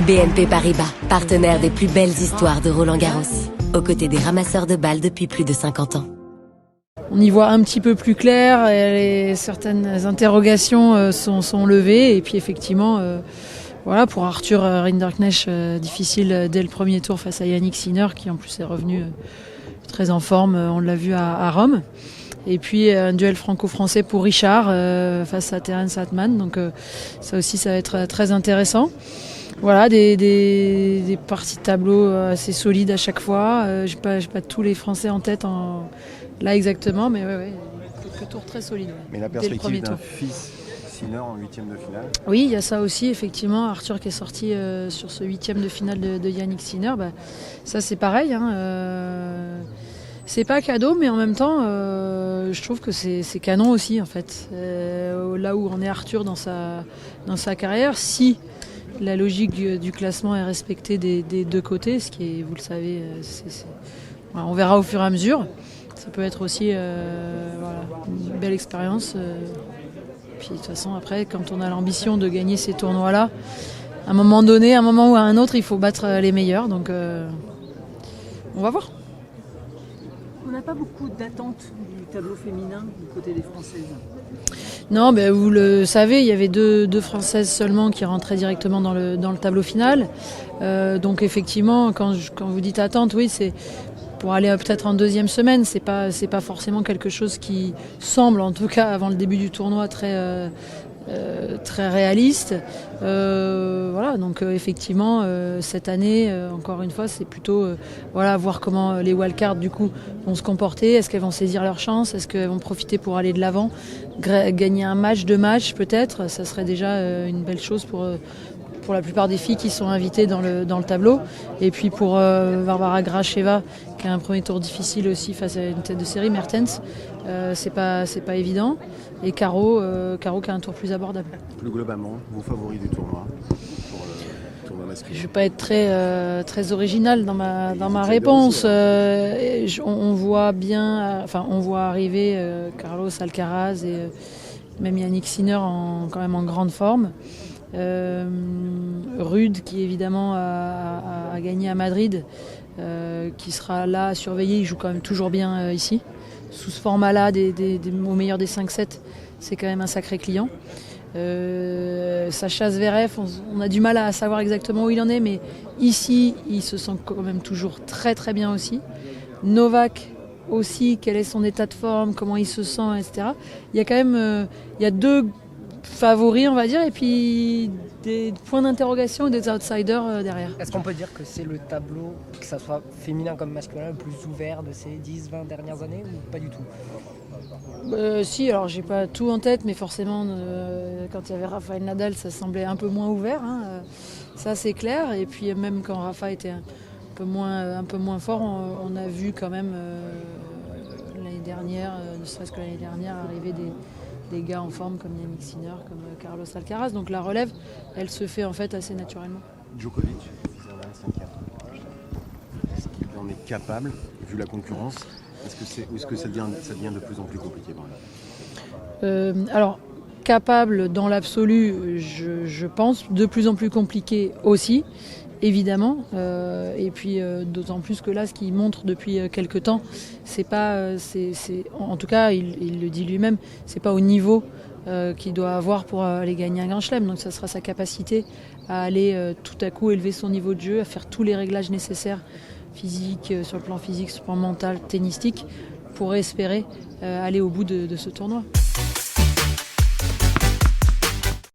BNP Paribas, partenaire des plus belles histoires de Roland-Garros, aux côtés des ramasseurs de balles depuis plus de 50 ans. On y voit un petit peu plus clair, et certaines interrogations sont levées, et puis effectivement, voilà, pour Arthur Rinderknecht, difficile dès le premier tour face à Yannick Sinner, qui en plus est revenu très en forme, on l'a vu à Rome. Et puis un duel franco-français pour Richard face à Terence Hartmann, donc ça aussi ça va être très intéressant. Voilà, des parties de tableau assez solides à chaque fois. J'ai pas tous les Français en tête là exactement, mais ouais, quelques tours très solides. Ouais, mais la perspective d'un fils Sinner en huitième de finale. Oui, il y a ça aussi, effectivement. Arthur qui est sorti sur ce huitième de finale de Yannick Sinner, ça c'est pareil. C'est pas cadeau, mais en même temps, je trouve que c'est canon aussi, en fait. Là où en est Arthur dans sa carrière, si la logique du classement est respectée des deux côtés, ce qui est, vous le savez, on verra au fur et à mesure. Ça peut être aussi une belle expérience. Puis de toute façon, après, quand on a l'ambition de gagner ces tournois-là, à un moment donné, à un moment ou à un autre, il faut battre les meilleurs. Donc, on va voir. On n'a pas beaucoup d'attentes du tableau féminin du côté des Françaises. Non, vous le savez, il y avait deux Françaises seulement qui rentraient directement dans le tableau final. Donc effectivement, quand vous dites attente, oui, c'est pour aller peut-être en deuxième semaine. C'est pas forcément quelque chose qui semble, en tout cas avant le début du tournoi, très réaliste. Voilà, donc effectivement, cette année, encore une fois, c'est plutôt voir comment les wildcards du coup vont se comporter. Est-ce qu'elles vont saisir leur chance? Est-ce qu'elles vont profiter pour aller de l'avant? Gagner un match, 2 matchs peut-être, ça serait déjà une belle chose pour la plupart des filles qui sont invitées dans le tableau. Et puis pour Barbara Gracheva, qui a un premier tour difficile aussi face à une tête de série, Mertens, c'est pas évident. Et Caro qui a un tour plus abordable. Plus globalement, vos favoris du tournoi pour le tournoi masculin? Je ne vais pas être très original dans ma réponse. On voit arriver Carlos Alcaraz et même Yannick Sinner quand même en grande forme. Ruud qui évidemment a gagné à Madrid, qui sera là à surveiller, il joue quand même toujours bien ici. Sous ce format-là, au meilleur des 5-7, c'est quand même un sacré client. Sacha Zverev, on a du mal à savoir exactement où il en est, mais ici, il se sent quand même toujours très très bien aussi. Novak aussi, quel est son état de forme, comment il se sent, etc. Il y a quand même il y a 2 favoris, on va dire, et puis des points d'interrogation et des outsiders derrière. Est-ce qu'on peut dire que c'est le tableau, que ça soit féminin comme masculin, le plus ouvert de ces 10-20 dernières années ou pas du tout? Si, alors j'ai pas tout en tête, mais forcément quand il y avait Rafael Nadal, ça semblait un peu moins ouvert, ça c'est clair. Et puis même quand Rafa était un peu moins fort, on a vu quand même l'année dernière, ne serait-ce que l'année dernière, arriver des gars en forme comme Yannick Sinner, comme Carlos Alcaraz. Donc la relève, elle se fait en fait assez naturellement. Djokovic, est-ce qu'il en est capable, vu la concurrence? Est-ce que ça devient de plus en plus compliqué par là? Alors, capable dans l'absolu, je pense, de plus en plus compliqué aussi, évidemment. Et puis d'autant plus que là, ce qu'il montre depuis quelques temps, c'est pas, en tout cas, il le dit lui-même, c'est pas au niveau qu'il doit avoir pour aller gagner un grand chelem. Donc ça sera sa capacité à aller tout à coup élever son niveau de jeu, à faire tous les réglages nécessaires physique, sur le plan physique, sur le plan mental, tennistique, pour espérer aller au bout de ce tournoi.